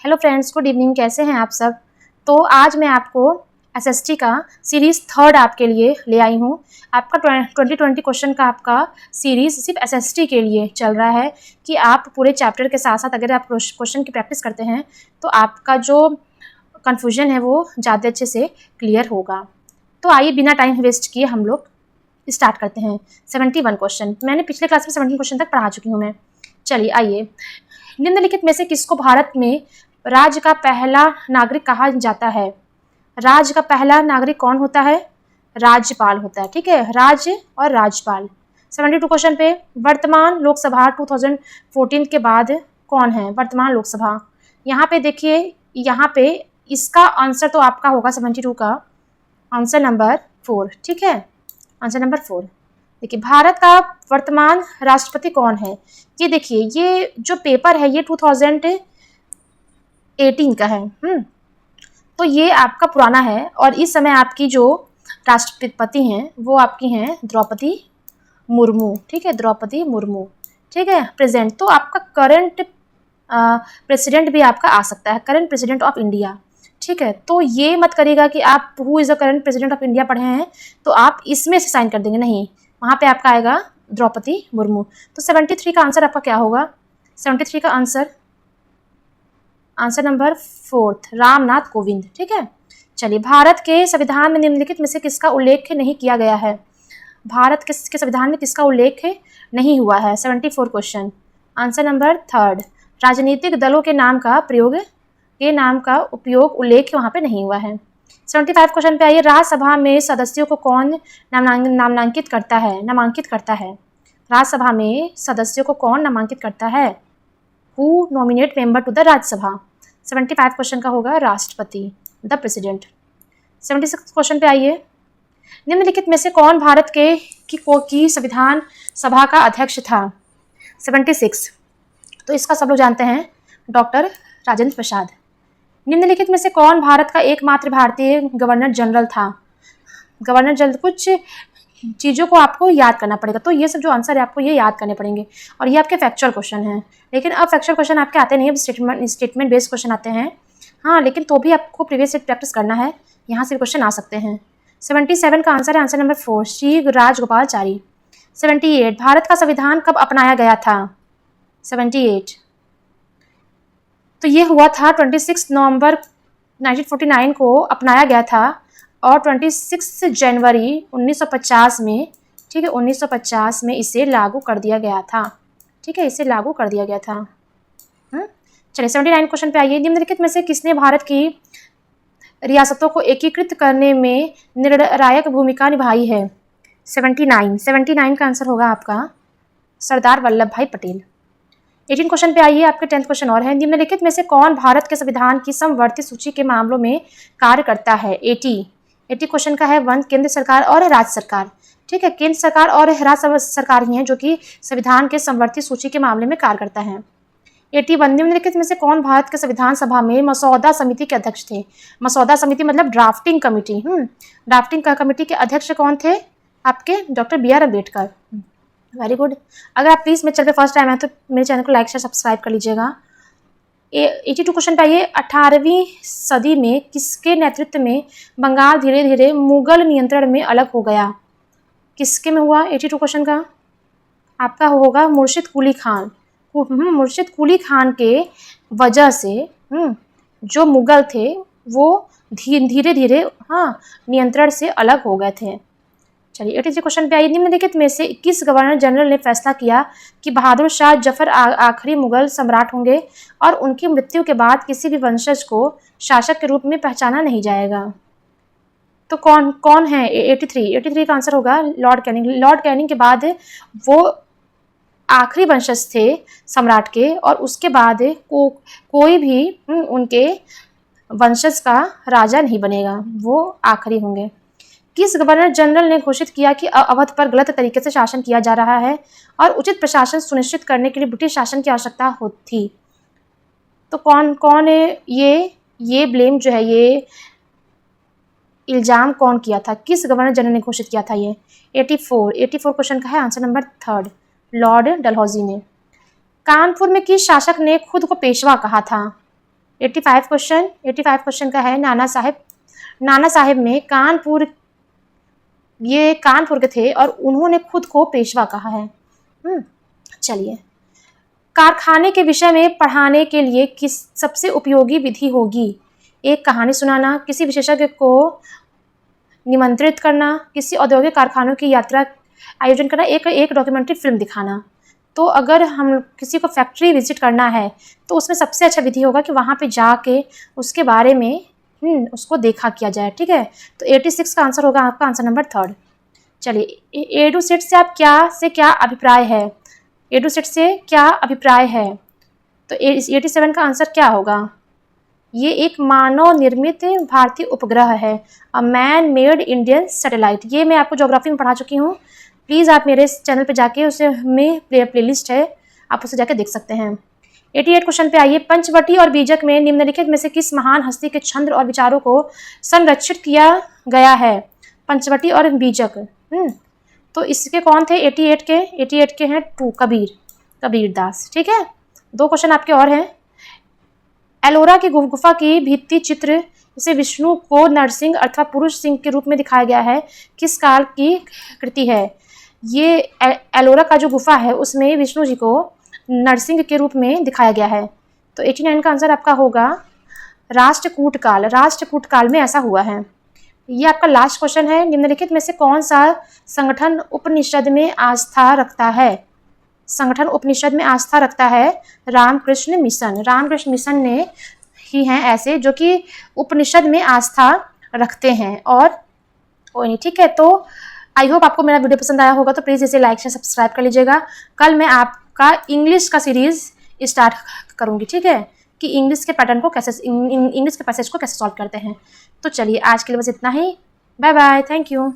Hello friends, good evening. कैसे हैं आप सब? तो आज मैं आपको एसएसटी का सीरीज़ थर्ड आपके लिए ले आई हूँ। आपका 2020 क्वेश्चन का आपका सीरीज़ सिर्फ एसएसटी के लिए चल रहा है कि आप पूरे चैप्टर के साथ साथ अगर आप क्वेश्चन की प्रैक्टिस करते हैं तो आपका जो कन्फ्यूजन है वो ज़्यादा अच्छे से क्लियर होगा। तो आइए बिना टाइम वेस्ट किए हम लोग स्टार्ट करते हैं। 71 क्वेश्चन मैंने पिछले क्लास में 17 क्वेश्चन तक पढ़ा चुकी हूँ मैं। चलिए आइए, निम्नलिखित में से किसको भारत में राज्य का पहला नागरिक कहा जाता है? राज्य का पहला नागरिक कौन होता है? राज्यपाल होता है। ठीक है, राज्य और राज्यपाल। 72 क्वेश्चन पे वर्तमान लोकसभा 2014 के बाद कौन है वर्तमान लोकसभा? यहाँ पे देखिए, यहाँ पे इसका आंसर तो आपका होगा 72 का आंसर नंबर 4। ठीक है, आंसर नंबर 4। देखिए, भारत का वर्तमान राष्ट्रपति कौन है? ये देखिए, ये जो पेपर है ये 2018 का है। तो ये आपका पुराना है और इस समय आपकी जो राष्ट्रपति हैं वो आपकी हैं द्रौपदी मुर्मू। ठीक है, द्रौपदी मुर्मू। ठीक है, प्रेजेंट। तो आपका करंट प्रेसिडेंट भी आपका आ सकता है, करंट प्रेसिडेंट ऑफ इंडिया। ठीक है, तो ये मत करिएगा कि आप who is the current president of India पढ़े हैं तो आप इसमें से साइन कर देंगे, नहीं, वहाँ पे आपका आएगा द्रौपदी मुर्मू। तो 73 का आंसर आपका क्या होगा? 73 का आंसर नंबर 4 रामनाथ कोविंद। ठीक है, चलिए, भारत के संविधान में निम्नलिखित में से किसका उल्लेख नहीं किया गया है? भारत के संविधान में किसका उल्लेख नहीं हुआ है? 74 क्वेश्चन, आंसर नंबर 3 राजनीतिक दलों के नाम का उपयोग उल्लेख वहाँ पे नहीं हुआ है। 75 क्वेश्चन पे आइए, राज्यसभा में सदस्यों को कौन नामांकित करता है? राज्यसभा में सदस्यों को कौन नामांकित करता है? Who nominate member to the Rajya Sabha? 75 question का होगा राष्ट्रपति, द प्रेसिडेंट। 76 क्वेश्चन पे आइए, निम्नलिखित में से कौन भारत की संविधान सभा का अध्यक्ष था? 76, तो इसका सब लोग जानते हैं, डॉक्टर राजेंद्र प्रसाद। निम्नलिखित में से कौन भारत का एकमात्र भारतीय गवर्नर जनरल था? गवर्नर जनरल, कुछ चीज़ों को आपको याद करना पड़ेगा, तो ये सब जो आंसर है आपको ये याद करने पड़ेंगे और ये आपके फैक्चुअल क्वेश्चन हैं। लेकिन अब फैक्चुअल क्वेश्चन आपके आते नहीं, अब स्टेटमेंट बेस्ड क्वेश्चन आते हैं। हाँ, लेकिन तो भी आपको प्रीवियस से प्रैक्टिस करना है, यहाँ से क्वेश्चन आ सकते हैं। 77 का आंसर है आंसर नंबर 4 श्री राजगोपालचारी। 78 भारत का संविधान कब अपनाया गया था? 78, तो ये हुआ था 26 नवंबर 1949 को अपनाया गया था और 26 जनवरी 1950 में, ठीक है, 1950 में इसे लागू कर दिया गया था। ठीक है, इसे लागू कर दिया गया था। चलिए, 79 क्वेश्चन पे आइए, निम्नलिखित में से किसने भारत की रियासतों को एकीकृत करने में निर्णायक भूमिका निभाई है? 79 का आंसर होगा आपका सरदार वल्लभ भाई पटेल। 18 क्वेश्चन पे आइए, आपके 10th क्वेश्चन और है, निम्नलिखित में से कौन भारत के संविधान की समवर्ती सूची के मामलों में कार्य करता है? 80 क्वेश्चन का है, 1 केंद्र सरकार और राज्य सरकार। ठीक है, केंद्र सरकार और राज्य सरकार ही हैं जो कि संविधान के समवर्ती सूची के मामले में कार्य करता है। 81 निम्नलिखित में से कौन भारत के संविधान सभा में मसौदा समिति के अध्यक्ष थे? मसौदा समिति मतलब ड्राफ्टिंग कमेटी। ड्राफ्टिंग कमेटी के अध्यक्ष कौन थे? आपके doctor BR Ambedkar. Very good. अगर आप प्लीज़ मेरे चैनल पे फर्स्ट टाइम है तो मेरे चैनल को लाइक शेयर सब्सक्राइब कर लीजिएगा। 82 क्वेश्चन पे आइए, 18वीं सदी में किसके नेतृत्व में बंगाल धीरे धीरे मुगल नियंत्रण में अलग हो गया? किसके में हुआ? 82 क्वेश्चन का आपका होगा मुर्शिद कुली खान। मुर्शिद कुली खान के वजह से जो मुगल थे वो धीरे धीरे नियंत्रण से अलग हो गए थे। चलिए, 83 क्वेश्चन पे आइए, निम्नलिखित में से किस गवर्नर जनरल ने फैसला किया कि बहादुर शाह जफर आखिरी मुगल सम्राट होंगे और उनकी मृत्यु के बाद किसी भी वंशज को शासक के रूप में पहचाना नहीं जाएगा? तो कौन है? 83 का आंसर होगा लॉर्ड कैनिंग। लॉर्ड कैनिंग के बाद वो आखिरी वंशज थे सम्राट के और उसके बाद कोई भी उनके वंशज का राजा नहीं बनेगा, वो आखिरी होंगे। किस गवर्नर जनरल ने घोषित किया कि अवध पर गलत तरीके से शासन किया जा रहा है और उचित प्रशासन सुनिश्चित करने के लिए ब्रिटिश शासन की आवश्यकता थी? तो कौन है ये ब्लेम जो है, ये इल्ज़ाम कौन किया था? किस गवर्नर जनरल ने घोषित किया था ये? 84 क्वेश्चन का है आंसर नंबर 3 लॉर्ड डलहौजी ने। कानपुर में किस शासक ने खुद को पेशवा कहा था? 85 क्वेश्चन का है नाना साहेब में ये कानपुर के थे और उन्होंने खुद को पेशवा कहा है। चलिए, कारखाने के विषय में पढ़ाने के लिए किस सबसे उपयोगी विधि होगी? एक कहानी सुनाना, किसी विशेषज्ञ को निमंत्रित करना, किसी औद्योगिक कारखानों की यात्रा आयोजन करना, एक डॉक्यूमेंट्री फिल्म दिखाना। तो अगर हम किसी को फैक्ट्री विजिट करना है तो उसमें सबसे अच्छा विधि होगा कि वहाँ पे जाके उसके बारे में उसको देखा किया जाए। ठीक है, तो 86 का आंसर होगा आपका आंसर नंबर 3। चलिए, एडुसेट से क्या अभिप्राय है? एडुसेट से क्या अभिप्राय है? तो 87 का आंसर क्या होगा? ये एक मानव निर्मित भारतीय उपग्रह है, a man made Indian satellite. ये मैं आपको ज्योग्राफी में पढ़ा चुकी हूँ। प्लीज़ आप मेरे चैनल पे जाके उसे में प्लेलिस्ट है, आप उसे जाके देख सकते हैं। 88 क्वेश्चन पे आइए। पंचवटी और बीजक में निम्नलिखित में से किस महान हस्ती के छंद और विचारों को संरक्षित किया गया है? पंचवटी और बीजक। तो इसके कौन थे? 88 के हैं कबीरदास। ठीक है, 2 क्वेश्चन आपके और हैं। एलोरा की गुफा की भित्ति चित्र इसे विष्णु को नरसिंह अथवा पुरुष सिंह के रूप में दिखाया गया है, किस काल की कृति है? ये एलोरा का जो गुफा है उसमें विष्णु जी को नरसिंह के रूप में दिखाया गया है। तो 89 का आंसर आपका होगा राष्ट्रकूट काल में ऐसा हुआ है। ये आपका लास्ट क्वेश्चन है। निम्नलिखित में से कौन सा संगठन उपनिषद में आस्था रखता है? संगठन उपनिषद में आस्था रखता है रामकृष्ण मिशन ने ही हैं ऐसे जो कि उपनिषद में आस्था रखते हैं। और कोई नहीं, ठीक है। तो आई होप आपको मेरा वीडियो पसंद आया होगा, तो प्लीज़ इसे लाइक शेयर सब्सक्राइब कर लीजिएगा। कल मैं आपका इंग्लिश का सीरीज़ स्टार्ट करूँगी, ठीक है, कि इंग्लिश के पैटर्न को कैसे इंग्लिश के पैसेज को कैसे सॉल्व करते हैं। तो चलिए, आज के लिए बस इतना ही। Bye bye, thank you.